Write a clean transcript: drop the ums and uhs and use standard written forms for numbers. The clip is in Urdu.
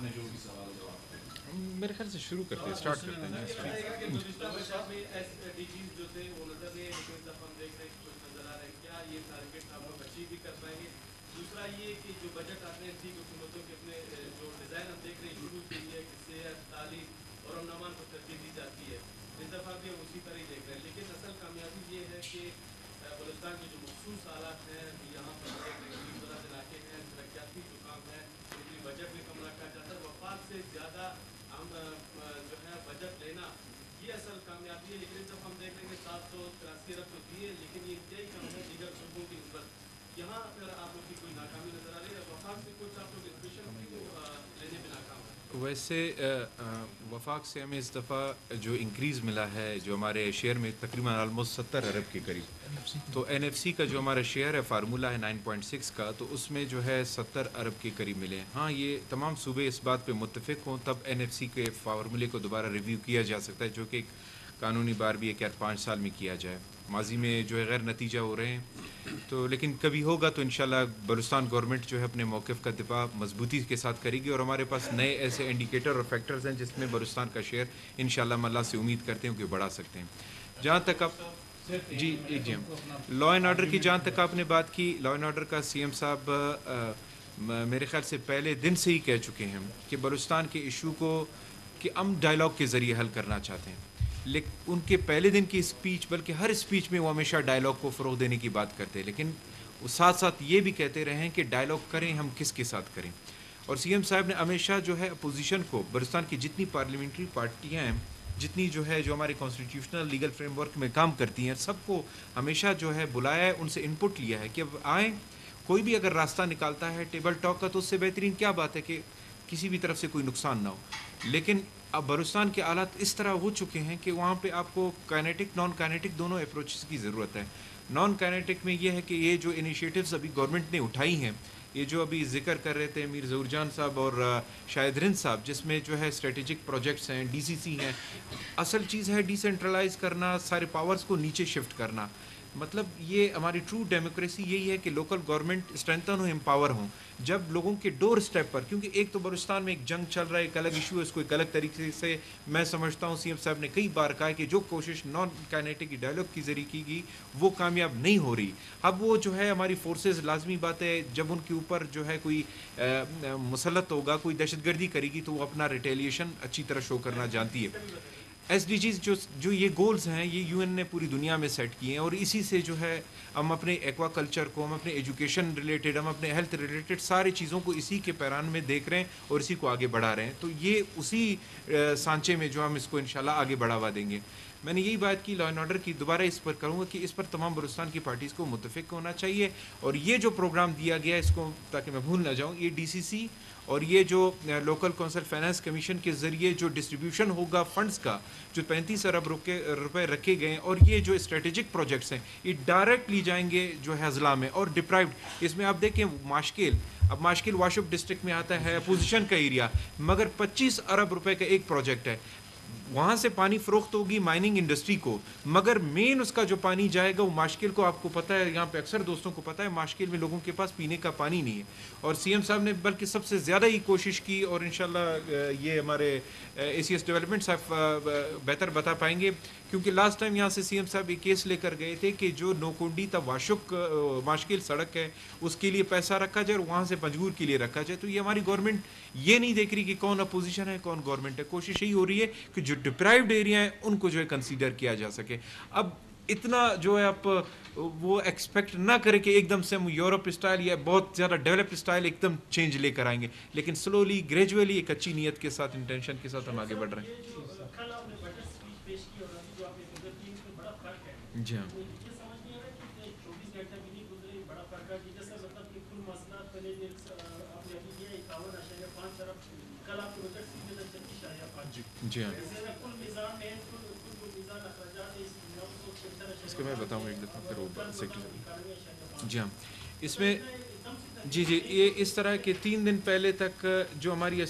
اپنے جو بھی سوال جواب کریں. میرے خیال سے شروع کرتے ہیں، اسٹارٹ کرتے ہیں. جو تھے وہ نظر نہیں ہے، لیکن جب ہم دیکھ رہے ہیں کچھ نظر آ رہا ہے، کیا یہ ٹارگیٹ ہم لوگ اچیو بھی کر پائیں گے؟ دوسرا یہ کہ جو بجٹ آتے ہیں ٹھیک حکومتوں کے اپنے جو ڈیزائن ہم دیکھ رہے ہیں شروع سے یہ ہے کہ صحت، تعلیم اور امن امان کو ترجیح دی جاتی ہے. اس دفعہ بھی ہم اسی طرح ہی دیکھ رہے ہیں، لیکن اصل کامیابی یہ ہے کہ بلوچستان کے جو مخصوص حالات ہیں یہاں پر غریب علاقے ہیں، ترقیاتی جو کام ہے اتنی بجٹ میں کم رکھا جاتا ہے. وفاق سے زیادہ ہم جو ہے بجٹ لینا یہ اصل کامیابی ہے. لیکن اس دفعہ ہم دیکھ رہے ہیں کہ 783 ارب تو دیے، لیکن یہ انتہائی کم ہے دیگر صوبوں کی نسبت. یہاں اگر آپ لوگ کی کوئی ناکامی نظر آ رہی ہے، وفاق سے کچھ آپ لوگ انسپریشن لینے میں ناکام ہے؟ ویسے وفاق سے ہمیں اس دفعہ جو انکریز ملا ہے جو ہمارے شیئر میں تقریباً آلموسٹ 70 ارب کے قریب، تو این ایف سی کا جو ہمارا شیئر ہے فارمولہ ہے 9.6 کا، تو اس میں جو ہے 70 ارب کے قریب ملے ہیں. ہاں یہ تمام صوبے اس بات پہ متفق ہوں تب این ایف سی کے فارمولے کو دوبارہ ریویو کیا جا سکتا ہے، جو کہ ایک قانونی بار بھی ہے کہ 5 سال میں کیا جائے. ماضی میں جو ہے غیر نتیجہ ہو رہے ہیں، تو لیکن کبھی ہوگا تو انشاءاللہ بلوچستان گورنمنٹ جو ہے اپنے موقف کا دفاع مضبوطی کے ساتھ کرے گی، اور ہمارے پاس نئے ایسے انڈیکیٹر اور فیکٹرز ہیں جس میں بلوچستان کا شیئر انشاءاللہ ہم اللہ سے امید کرتے ہیں کہ بڑھا سکتے ہیں. جہاں تک اب جی لا اینڈ آرڈر کی جہاں تک آپ نے بات کی، لا اینڈ آرڈر کا سی ایم صاحب میرے خیال سے پہلے دن سے ہی کہہ چکے ہیں کہ بلوچستان کے ایشو کو کہ ہم ڈائلاگ کے ذریعے حل کرنا چاہتے ہیں. لیکن ان کے پہلے دن کی اسپیچ، بلکہ ہر اسپیچ میں وہ ہمیشہ ڈائلاگ کو فروغ دینے کی بات کرتے ہیں، لیکن وہ ساتھ ساتھ یہ بھی کہتے رہے ہیں کہ ڈائلاگ کریں ہم کس کے ساتھ کریں. اور سی ایم صاحب نے ہمیشہ جو ہے اپوزیشن کو، بلوچستان کی جتنی پارلیمنٹری پارٹیاں ہیں، جتنی جو ہے جو ہمارے کانسٹیٹیوشنل لیگل فریم ورک میں کام کرتی ہیں، سب کو ہمیشہ جو ہے بلایا ہے، ان سے ان پٹ لیا ہے کہ اب آئیں، کوئی بھی اگر راستہ نکالتا ہے ٹیبل ٹاک کا تو اس سے بہترین کیا بات ہے کہ کسی بھی طرف سے کوئی نقصان نہ ہو. لیکن اب بلوچستان کے حالات اس طرح ہو چکے ہیں کہ وہاں پہ آپ کو کائنیٹک نان کائنیٹک دونوں اپروچز کی ضرورت ہے. نان کائنیٹک میں یہ ہے کہ یہ جو انیشیٹوز ابھی گورنمنٹ نے اٹھائی ہیں، یہ جو ابھی ذکر کر رہے تھے میر ظہور جان صاحب اور شاہد رند صاحب، جس میں جو ہے اسٹریٹجک پروجیکٹس ہیں، ڈی سی سی ہیں، اصل چیز ہے ڈی سینٹرلائز کرنا، سارے پاورز کو نیچے شفٹ کرنا. مطلب یہ ہماری ٹرو ڈیموکریسی یہی ہے کہ لوکل گورنمنٹ اسٹرینتھن ہو، امپاور ہوں. جب لوگوں کے ڈور سٹیپ پر، کیونکہ ایک تو بلوچستان میں ایک جنگ چل رہا ہے، ایک الگ ایشو ہے، اس کو ایک الگ طریقے سے میں سمجھتا ہوں سی ایم صاحب نے کئی بار کہا ہے کہ جو کوشش نان کائنیٹک ڈائلاگ کے ذریعے کی گئی وہ کامیاب نہیں ہو رہی. اب وہ جو ہے ہماری فورسز، لازمی بات ہے جب ان کے اوپر جو ہے کوئی مسلط ہوگا، کوئی دہشت گردی کرے گی تو وہ اپنا ریٹیلیشن اچھی طرح شو کرنا جانتی ہے. ایس ڈی جیز جو یہ گولز ہیں یہ یو این نے پوری دنیا میں سیٹ کیے ہیں، اور اسی سے جو ہے ہم اپنے ایکوا کلچر کو، ہم اپنے ایجوکیشن ریلیٹڈ، ہم اپنے ہیلتھ ریلیٹڈ ساری چیزوں کو اسی کے پیران میں دیکھ رہے ہیں اور اسی کو آگے بڑھا رہے ہیں. تو یہ اسی سانچے میں جو ہم اس کو انشاءاللہ آگے بڑھاوا دیں گے. میں نے یہی بات کی لا اینڈ آرڈر کی، دوبارہ اس پر کروں گا کہ اس پر تمام بلوچستان کی پارٹیز کو متفق ہونا چاہیے. اور یہ جو پروگرام دیا گیا ہے اس کو تاکہ میں بھول نہ جاؤں، یہ ڈی سی سی اور یہ جو لوکل کونسل فائنانس کمیشن کے ذریعے جو ڈسٹریبیوشن ہوگا فنڈز کا، جو 35 ارب روپے رکھے گئے ہیں، اور یہ جو اسٹریٹجک پروجیکٹس ہیں یہ ڈائریکٹلی جائیں گے جو ہے اضلاع میں اور ڈپرائیوڈ. اس میں آپ دیکھیں ماشکیل، اب ماشکیل واشپ ڈسٹرکٹ میں آتا ہے، اپوزیشن کا ایریا، مگر 25 ارب روپے کا ایک پروجیکٹ ہے. وہاں سے پانی فروخت ہوگی مائننگ انڈسٹری کو، مگر مین اس کا جو پانی جائے گا وہ ماشکل کو. آپ کو پتہ ہے، یہاں پہ اکثر دوستوں کو پتہ ہے، ماشکل میں لوگوں کے پاس پینے کا پانی نہیں ہے. اور سی ایم صاحب نے بلکہ سب سے زیادہ ہی کوشش کی، اور انشاءاللہ یہ ہمارے اے سی ایس ڈیولپمنٹ صاحب بہتر بتا پائیں گے، کیونکہ لاسٹ ٹائم یہاں سے سی ایم صاحب ایک کیس لے کر گئے تھے کہ جو نوکونڈی تا واشک ماشکل سڑک ہے اس کے لیے پیسہ رکھا جائے اور وہاں سے پنجگور کے لیے رکھا جائے. تو یہ ہماری گورنمنٹ یہ نہیں دیکھ رہی کہ کون اپوزیشن ہے کون گورنمنٹ ہے، کوشش یہی ہو رہی ہے کہ جو ڈپرائیوڈ ایریا ہیں ان کو جو ہے کنسیڈر کیا جا سکے. اب اتنا جو ہے آپ وہ ایکسپیکٹ نہ کرے کہ ایک دم سے ہم یورپ اسٹائل یا بہت زیادہ ڈیولپڈ اسٹائل ایک دم چینج لے کر آئیں گے، لیکن سلولی گریجولی ایک اچھی نیت کے ساتھ، انٹینشن کے ساتھ ہم آگے بڑھ رہے ہیں. جی ہاں. جی ہاں، اس کو میں بتاؤں گا ایک دفعہ پھر وہ سیکٹری. جی ہاں، اس میں جی یہ اس طرح کہ 3 دن پہلے تک جو ہماری